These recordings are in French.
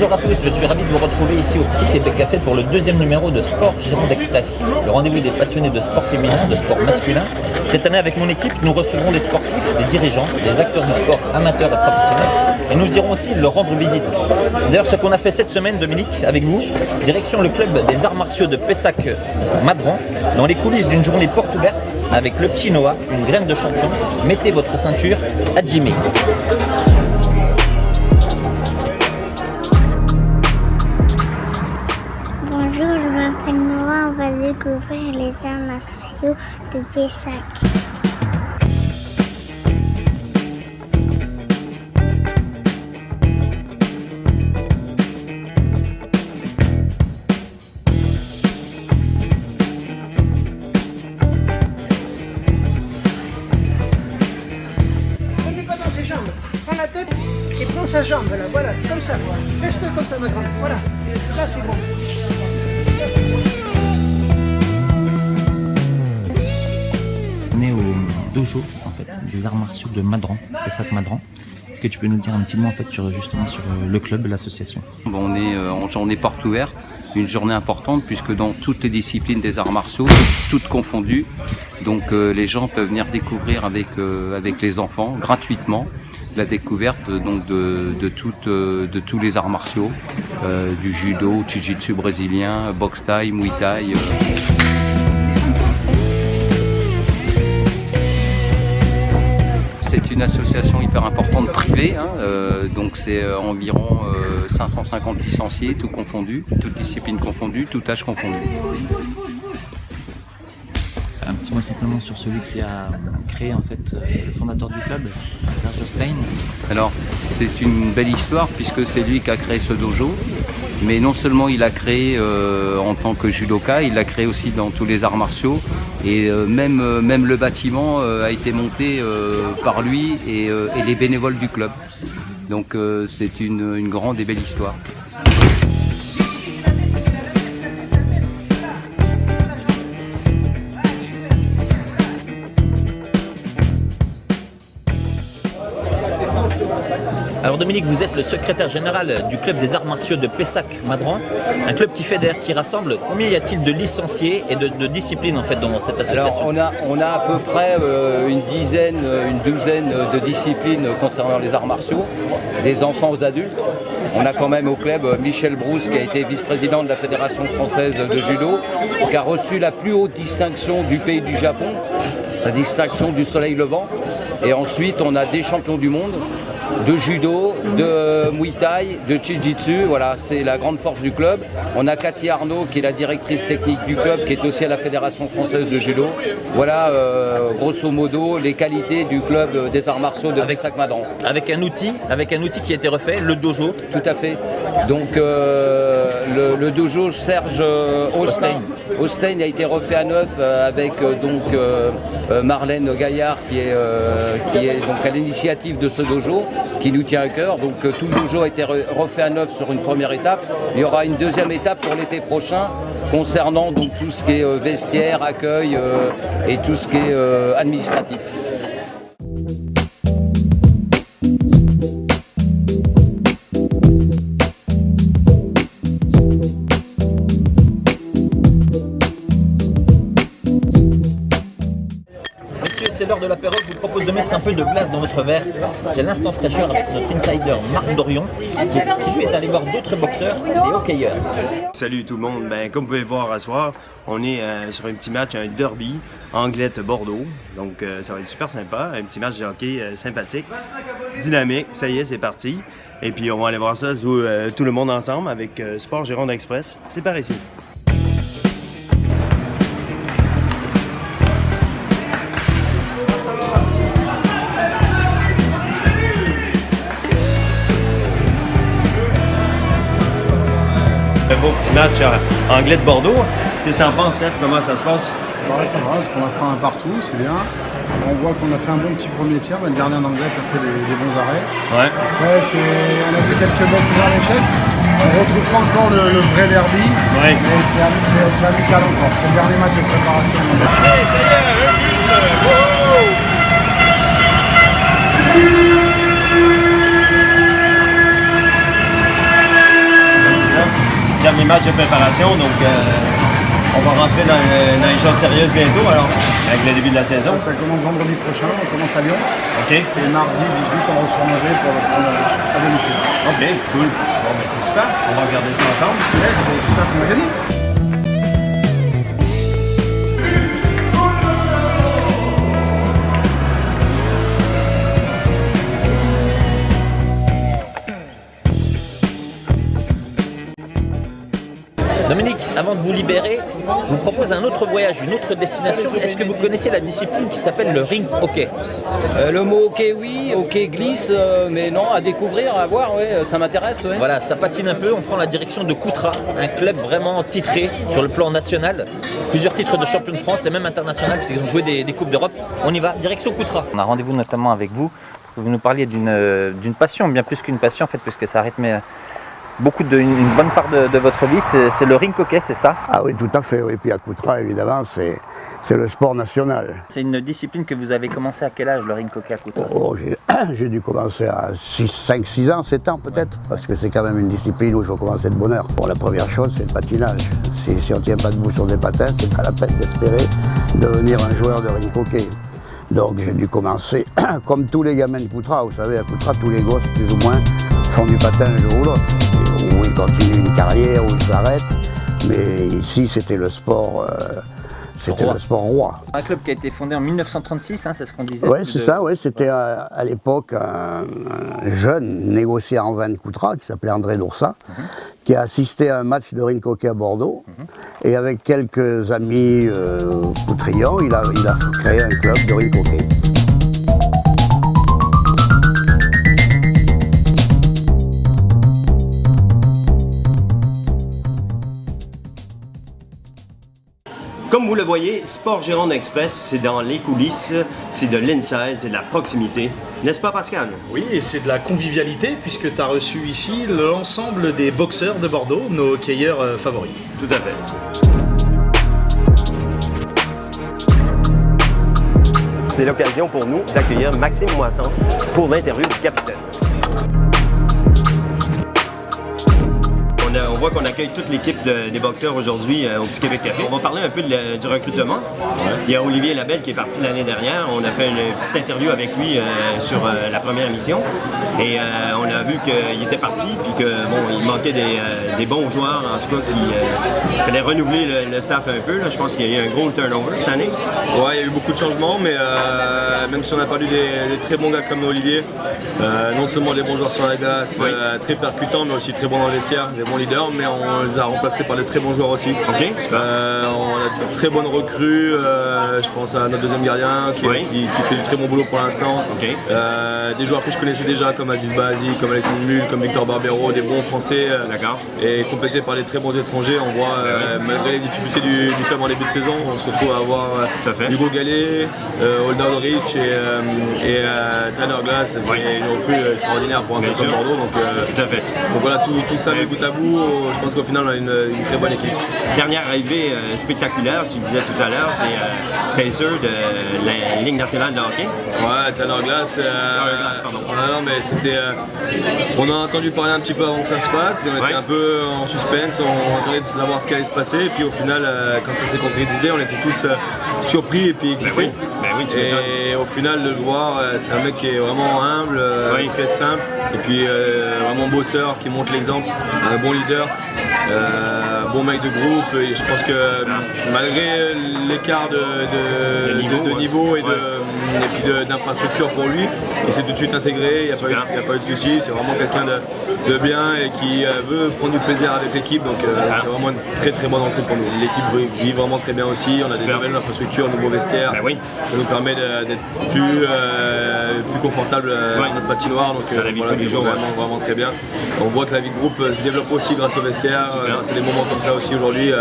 Bonjour à tous, je suis ravi de vous retrouver ici au Petit Québec Café pour le deuxième numéro de Sport Gironde Express, le rendez-vous des passionnés de sport féminin, de sport masculin. Cette année, avec mon équipe, nous recevrons des sportifs, des dirigeants, des acteurs du sport amateurs et professionnels, et nous irons aussi leur rendre visite. D'ailleurs, ce qu'on a fait cette semaine, Dominique, avec vous, direction le club des arts martiaux de Pessac-Madran, dans les coulisses d'une journée porte ouverte, avec le petit Noah, une graine de champion. Mettez votre ceinture à Jimmy. Bonjour, je m'appelle Noah, on va découvrir les arts martiaux de Pessac. Ne mets pas dans ses jambes, prends la tête et prends sa jambe, là, voilà, comme ça, reste comme ça ma grande, voilà, là c'est bon. On est au dojo en fait, des arts martiaux de Madran, Pessac-Madran. Est-ce que tu peux nous dire un petit mot en fait sur le club, l'association? On est en journée porte ouverte, une journée importante puisque dans toutes les disciplines des arts martiaux, toutes confondues, donc les gens peuvent venir découvrir avec les enfants gratuitement la découverte donc de tous les arts martiaux, du judo, jiu-jitsu brésilien, boxe thaï, muay thai. C'est une association hyper importante privée, donc c'est environ 550 licenciés, tout confondu, toutes disciplines confondues, tout âge confondu. Un petit mot simplement sur celui qui a créé en fait le fondateur du club, Serge Stein. Alors c'est une belle histoire puisque c'est lui qui a créé ce dojo, mais non seulement il l'a créé en tant que judoka, il l'a créé aussi dans tous les arts martiaux et même le bâtiment a été monté par lui et les bénévoles du club. Donc c'est une grande et belle histoire. Alors Dominique, vous êtes le secrétaire général du club des arts martiaux de Pessac-Madran, un club qui fédère, qui rassemble. Combien y a-t-il de licenciés et de disciplines en fait dans cette association? Alors on a à peu près une douzaine de disciplines concernant les arts martiaux, des enfants aux adultes. On a quand même au club Michel Brousse qui a été vice-président de la Fédération française de judo, qui a reçu la plus haute distinction du pays du Japon, la distinction du soleil levant. Et ensuite on a des champions du monde de judo, de muay thai, de jiu-jitsu, voilà, c'est la grande force du club. On a Cathy Arnaud qui est la directrice technique du club, qui est aussi à la Fédération française de judo. Voilà, grosso modo, les qualités du club des arts martiaux de Pessac-Madran. Avec un outil qui a été refait, le dojo. Tout à fait. Donc le dojo Serge Austin a été refait à neuf avec Marlène Gaillard qui est donc à l'initiative de ce dojo, qui nous tient à cœur. Donc tout le dojo a été refait à neuf sur une première étape. Il y aura une deuxième étape pour l'été prochain concernant donc tout ce qui est vestiaire, accueil et tout ce qui est administratif. C'est l'heure de l'apéro. Je vous propose de mettre un peu de glace dans votre verre. C'est l'instant fraîcheur avec notre insider Marc Dorion qui lui est allé voir d'autres boxeurs et hockeyeurs. Salut tout le monde. Comme vous pouvez voir ce soir, on est sur un petit match, un derby Anglette-Bordeaux. Donc ça va être super sympa. Un petit match de hockey sympathique, dynamique. Ça y est, c'est parti. Et puis on va aller voir ça tout le monde ensemble avec Sport Gironde Express. C'est par ici. Un beau petit match anglais de Bordeaux. Qu'est-ce que tu en penses, Steph? Comment ça se passe? Ouais, ça va, pour l'instant un partout, c'est bien. On voit qu'on a fait un bon petit premier tiers, le gardien d'anglais a fait des bons arrêts. Ouais. Après, on a fait quelques bons coups en échec. On ne retrouve pas encore le vrai derby, Ouais. mais c'est amical encore. C'est le dernier match de préparation. Allez, ça y est, un but! Wow! dernier match de préparation, donc on va rentrer dans les choses sérieuses bientôt, alors, avec le début de la saison. Ça commence vendredi prochain, on commence à Lyon. OK. Et mardi 18, on reçoit Angers pour le premier match à domicile. OK, cool. Bon, ben c'est super. On va regarder ça ensemble. Yes, j'espère qu'on va gagner. Dominique, avant de vous libérer, je vous propose un autre voyage, une autre destination. Est-ce que vous connaissez la discipline qui s'appelle le rink hockey? Le mot hockey, oui, hockey glisse, mais non, à découvrir, à voir, ouais, ça m'intéresse. Ouais. Voilà, ça patine un peu. On prend la direction de Coutras, un club vraiment titré sur le plan national. Plusieurs titres de champion de France et même international, puisqu'ils ont joué des Coupes d'Europe. On y va, direction Coutras. On a rendez-vous notamment avec vous. Vous nous parliez d'une passion, bien plus qu'une passion en fait, puisque ça rythme une bonne part de votre vie, c'est le rink hockey, c'est ça? Ah oui, tout à fait. Oui. Puis à Coutras, évidemment, c'est le sport national. C'est une discipline que vous avez commencé à quel âge, le rink hockey à Coutras? J'ai dû commencer à 5, 6 ans, 7 ans peut-être, parce que c'est quand même une discipline où il faut commencer de bonne heure. Bon, la première chose, c'est le patinage. Si on ne tient pas debout sur des patins, c'est pas la peine d'espérer devenir un joueur de rink hockey. Donc j'ai dû commencer, comme tous les gamins de Coutras, vous savez, à Coutras, tous les gosses, plus ou moins, font du patin un jour ou l'autre. Ou ils continuent une carrière, ou ils s'arrêtent. Mais ici, c'était le sport, le sport roi. Un club qui a été fondé en 1936, hein, c'est ce qu'on disait. Oui, c'est ça, ouais. C'était à l'époque un jeune négociant en vin de Coutras, qui s'appelait André Doursat, qui a assisté à un match de rink hockey à Bordeaux. Et avec quelques amis coutrions, il a créé un club de rink hockey. Comme vous le voyez, Sport Gironde Express, c'est dans les coulisses, c'est de l'inside, c'est de la proximité. N'est-ce pas, Pascal? Oui, et c'est de la convivialité puisque tu as reçu ici l'ensemble des boxeurs de Bordeaux, nos hockeyeurs favoris. Tout à fait. C'est l'occasion pour nous d'accueillir Maxime Moisson pour l'interview du capitaine. On voit qu'on accueille toute l'équipe des boxeurs aujourd'hui au Petit Québec Café. On va parler un peu du recrutement. Il y a Olivier Labelle qui est parti l'année dernière. On a fait une petite interview avec lui sur la première émission. Et on a vu qu'il était parti puis il manquait des bons joueurs, en tout cas, qu'il fallait renouveler le staff un peu. Là. Je pense qu'il y a eu un gros turnover cette année. Ouais, il y a eu beaucoup de changements, mais même si on a perdu des très bons gars comme Olivier, non seulement des bons joueurs sur la glace, très percutants, mais aussi très bons dans le vestiaire, des bons leaders, mais on les a remplacés par de très bons joueurs aussi. Okay, on a de très bonnes recrues, je pense à notre deuxième gardien qui fait du très bon boulot pour l'instant. Okay. Des joueurs que je connaissais déjà comme Aziz Bahazi, comme Alexandre Mull, comme Victor Barbero, des bons français, et complétés par des très bons étrangers. On voit, malgré les difficultés du club en début de saison, on se retrouve à avoir Hugo Gallet, Holda Rich et Tanner Glass, qui est une recrue extraordinaire pour un club comme Bordeaux. Donc, tout à fait. Donc voilà, tout ça mis bout à bout, je pense qu'au final on a une très bonne équipe. Dernière arrivée spectaculaire, tu le disais tout à l'heure, c'est Taser de la Ligue nationale de hockey. Ouais, Tanner Glass. Pardon. Non, mais c'était. On a entendu parler un petit peu avant que ça se fasse, et on était un peu en suspense, on attendait d'avoir ce qui allait se passer, et puis au final, quand ça s'est concrétisé, on était tous surpris et puis excités. Et au final, de le voir, c'est un mec qui est vraiment humble, très simple, et puis vraiment bosseur, qui montre l'exemple, un bon leader. Bon mec de groupe, et je pense que malgré l'écart de niveau et puis d'infrastructure pour lui, il s'est tout de suite intégré, il n'y a pas eu de soucis, c'est vraiment quelqu'un de bien et qui veut prendre du plaisir avec l'équipe, donc c'est vraiment une très très bonne rencontre pour nous. L'équipe vit vraiment très bien aussi, on a des nouvelles infrastructures, nouveaux vestiaires, ça nous permet d'être plus confortable dans notre patinoire, donc voilà, c'est vraiment très bien. On voit que la vie de groupe se développe aussi grâce au vestiaire, c'est des moments comme ça aussi aujourd'hui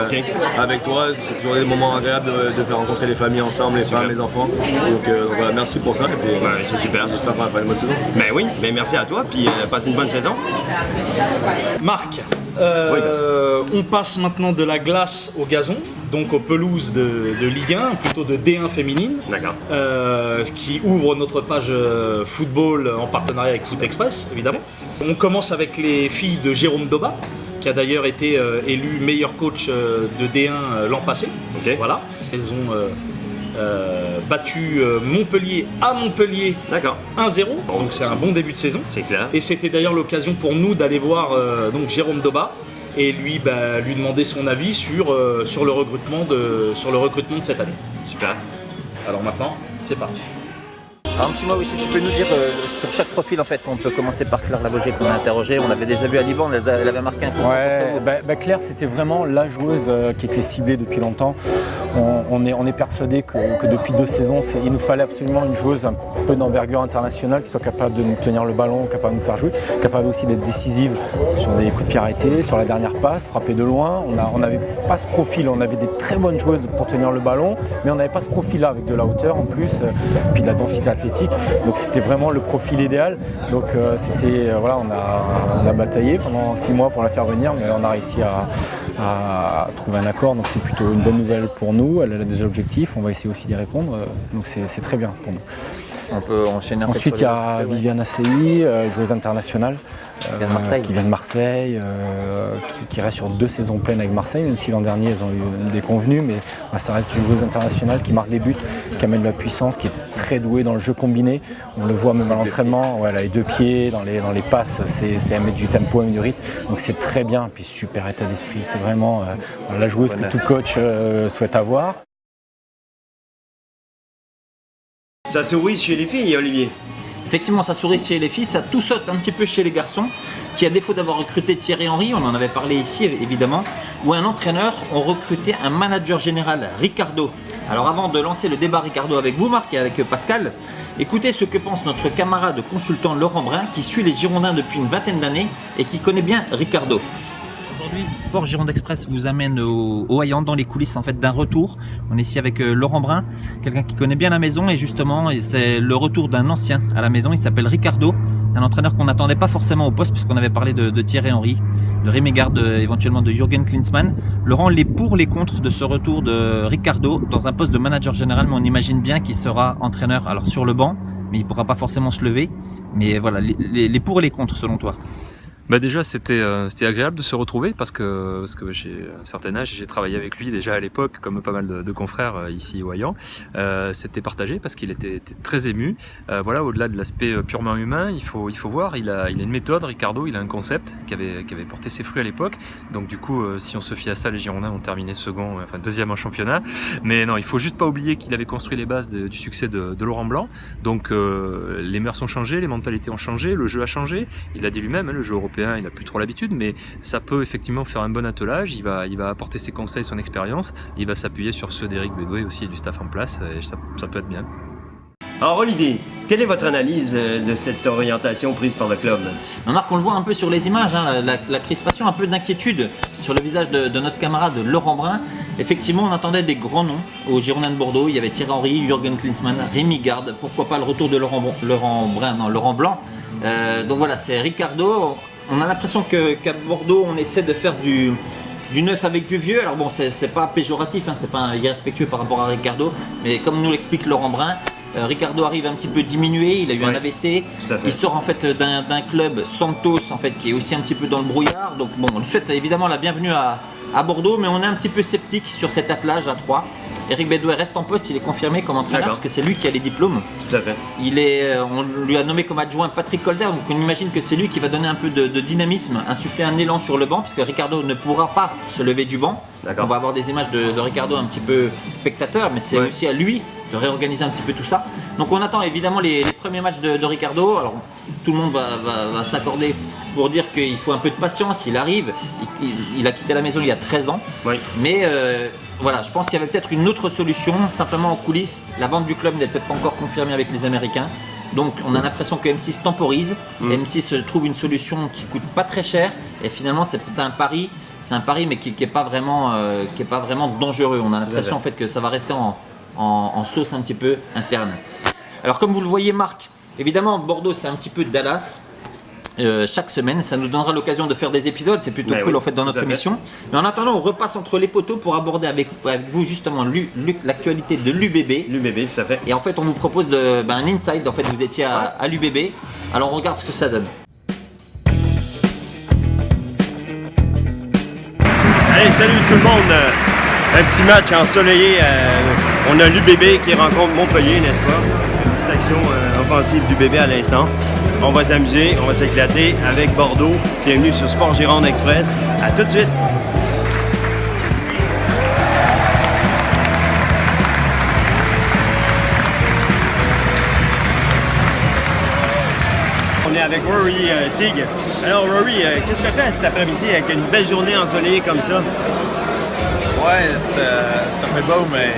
avec toi, c'est toujours des moments agréables de faire rencontrer les familles ensemble, les femmes, les enfants, donc voilà, merci pour ça, et puis c'est super, j'espère qu'on va faire une bonne saison. Ben oui, ben merci à toi, puis passe une bonne saison. Marc, on passe maintenant de la glace au gazon, donc aux pelouses de Ligue 1, plutôt de D1 féminine, qui ouvre notre page football en partenariat avec Foot Express, évidemment. On commence avec les filles de Jérôme Doba, qui a d'ailleurs été élu meilleur coach de D1 l'an passé. Voilà. Ils ont battu Montpellier à Montpellier 1-0, donc c'est un bon début de saison. C'est clair. Et c'était d'ailleurs l'occasion pour nous d'aller voir donc Jérôme Doba et lui demander son avis sur le recrutement de cette année. Super. Alors maintenant, c'est parti. Alors, un petit mot aussi, tu peux nous dire sur chaque profil en fait, on peut commencer par Claire Lavoisier qu'on a interrogée, on l'avait déjà vu à Liban, elle avait marqué un coup. Ouais, Claire c'était vraiment la joueuse qui était ciblée depuis longtemps. On est persuadé que depuis 2 saisons, il nous fallait absolument une joueuse un peu d'envergure internationale qui soit capable de nous tenir le ballon, capable de nous faire jouer, capable aussi d'être décisive sur des coups de pied arrêtés, sur la dernière passe, frapper de loin. On n'avait pas ce profil, on avait des très bonnes joueuses pour tenir le ballon, mais on n'avait pas ce profil-là avec de la hauteur en plus, puis de la densité athlétique. Donc c'était vraiment le profil idéal. Donc on a bataillé pendant 6 mois pour la faire venir, mais on a réussi à trouver un accord. Donc c'est plutôt une bonne nouvelle pour nous. Elle a des objectifs, on va essayer aussi d'y répondre. Donc c'est très bien pour nous. On peut enchaîner. Ensuite, il y a Viviane Assei, joueuse internationale, qui vient de Marseille, qui reste sur 2 saisons pleines avec Marseille, même si l'an dernier, ils ont eu des convenus, mais ça reste une joueuse internationale qui marque des buts, qui amène de la puissance, qui est très douée dans le jeu combiné. On le voit même à l'entraînement, elle a les 2 pieds, dans les passes, c'est elle met du tempo, elle met du rythme, donc c'est très bien, puis super état d'esprit, c'est vraiment la joueuse que tout coach souhaite avoir. Ça sourit chez les filles, Olivier. Effectivement, ça sourit chez les filles, ça tout saute un petit peu chez les garçons, qui à défaut d'avoir recruté Thierry Henry, on en avait parlé ici évidemment, ou un entraîneur, ont recruté un manager général, Ricardo. Alors avant de lancer le débat Ricardo avec vous Marc et avec Pascal, écoutez ce que pense notre camarade consultant Laurent Brun, qui suit les Girondins depuis une 20aine d'années et qui connaît bien Ricardo. Aujourd'hui, Sport Gironde Express vous amène au Haillan, dans les coulisses en fait d'un retour. On est ici avec Laurent Brun, quelqu'un qui connaît bien la maison, et justement c'est le retour d'un ancien à la maison. Il s'appelle Ricardo, un entraîneur qu'on n'attendait pas forcément au poste puisqu'on avait parlé de Thierry Henry, de Rémi Garde, éventuellement de Jürgen Klinsmann. Laurent, les pour, les contre de ce retour de Ricardo dans un poste de manager général, mais on imagine bien qu'il sera entraîneur alors sur le banc, mais il ne pourra pas forcément se lever. Mais voilà, les pour et les contre selon toi. Déjà c'était agréable de se retrouver parce que j'ai un certain âge, j'ai travaillé avec lui déjà à l'époque comme pas mal de confrères ici au Haillan. C'était partagé parce qu'il était très ému. Au-delà de l'aspect purement humain, il faut voir, il a une méthode, Ricardo, il a un concept qui avait porté ses fruits à l'époque. Donc du coup, si on se fie à ça, les Girondins ont terminé deuxième en championnat. Mais non, il faut juste pas oublier qu'il avait construit les bases du succès de Laurent Blanc. Donc les mœurs ont changé, les mentalités ont changé, le jeu a changé. Il a dit lui-même, le jeu européen, il n'a plus trop l'habitude, mais ça peut effectivement faire un bon attelage. Il va apporter ses conseils, son expérience. Il va s'appuyer sur ceux d'Éric Bédoué aussi et du staff en place. Et ça peut être bien. Alors Olivier, quelle est votre analyse de cette orientation prise par le club? Marc, on le voit un peu sur les images, la crispation, un peu d'inquiétude sur le visage de notre camarade Laurent Brun. Effectivement, on attendait des grands noms aux Girondins de Bordeaux. Il y avait Thierry Henry, Jürgen Klinsmann, Rémi Garde, pourquoi pas le retour de Laurent Blanc. Donc voilà, c'est Ricardo. On a l'impression qu'à Bordeaux, on essaie de faire du neuf avec du vieux. Alors bon, c'est pas péjoratif, c'est pas irrespectueux par rapport à Ricardo, mais comme nous l'explique Laurent Brun, Ricardo arrive un petit peu diminué, il a eu un AVC, il sort en fait d'un club Santos en fait qui est aussi un petit peu dans le brouillard. Donc bon, on lui souhaite évidemment la bienvenue à Bordeaux, mais on est un petit peu sceptique sur cet attelage à 3. Éric Bédoué reste en poste, il est confirmé comme entraîneur parce que c'est lui qui a les diplômes. Tout à fait. On lui a nommé comme adjoint Patrick Colder, donc on imagine que c'est lui qui va donner un peu de dynamisme, insuffler un élan sur le banc, puisque Ricardo ne pourra pas se lever du banc. On va avoir des images de Ricardo un petit peu spectateur, mais c'est aussi à lui de réorganiser un petit peu tout ça. Donc on attend évidemment les premiers matchs de Ricardo. Alors tout le monde va s'accorder pour dire qu'il faut un peu de patience, il arrive, il a quitté la maison il y a 13 ans, mais voilà, je pense qu'il y avait peut-être une autre solution, simplement en coulisses, la vente du club n'est peut-être pas encore confirmée avec les Américains, donc on a l'impression que M6 temporise, M6 trouve une solution qui coûte pas très cher, et finalement c'est un pari mais qui est pas vraiment dangereux. On a l'impression en fait que ça va rester en sauce un petit peu interne. Alors comme vous le voyez Marc, évidemment Bordeaux c'est un petit peu Dallas. Chaque semaine, ça nous donnera l'occasion de faire des épisodes, c'est plutôt cool en fait dans notre émission. Mais en attendant, on repasse entre les poteaux pour aborder avec vous justement l'actualité de l'UBB. L'UBB, tout à fait. Et en fait, on vous propose un inside. En fait, vous étiez à l'UBB. Alors, on regarde ce que ça donne. Hey, salut tout le monde! Un petit match ensoleillé. On a l'UBB qui rencontre Montpellier, n'est-ce pas? Une petite action offensive d'UBB à l'instant. On va s'amuser, on va s'éclater avec Bordeaux. Bienvenue sur Sport Gironde Express. À tout de suite! On est avec Rory Teague. Alors Rory, qu'est-ce que tu as fait cet après-midi avec une belle journée ensoleillée comme ça? Ouais, ça fait beau, mais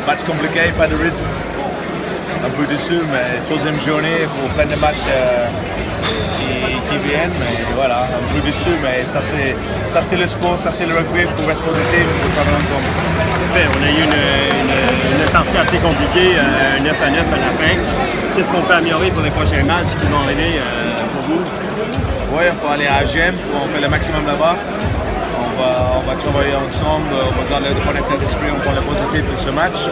match compliqué, pas de rythme. Un peu déçu, mais troisième journée pour plein de matchs qui viennent. Mais voilà, un peu déçu, mais ça c'est le sport, ça c'est le rugby pour rester positif, pour travailler ensemble. On a eu une partie assez compliquée, 9-9 à la fin. Qu'est-ce qu'on peut améliorer pour les prochains matchs qui vont arriver pour vous? Oui, il faut aller à AGM pour en faire le maximum là-bas. On va travailler ensemble, on va garder le bon état d'esprit, on prend le positif de ce match.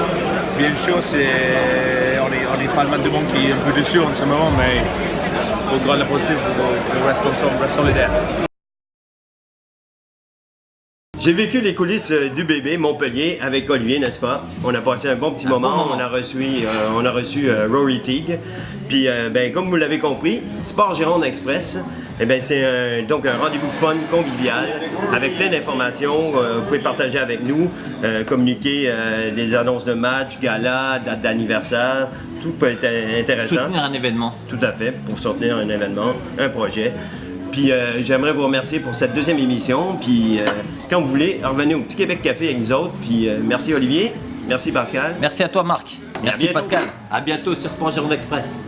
Bien sûr, on est pas mal de monde qui est un peu déçu en ce moment, mais il faut garder le positif pour rester ensemble, rester solidaire. J'ai vécu les coulisses du bébé Montpellier avec Olivier, n'est-ce pas? On a passé un bon petit moment. On a reçu Rory Teague. Puis, comme vous l'avez compris, Sport Gironde Express, c'est donc un rendez-vous fun, convivial, avec plein d'informations. Vous pouvez partager avec nous, communiquer des annonces de matchs, galas, dates d'anniversaire. Tout peut être intéressant. Soutenir un événement. Tout à fait, pour soutenir un événement, un projet. Puis j'aimerais vous remercier pour cette deuxième émission. Puis quand vous voulez, revenez au Petit Québec Café avec nous autres. Puis merci Olivier, merci Pascal. Merci à toi Marc. Merci Pascal. À bientôt sur Sport Gironde Express.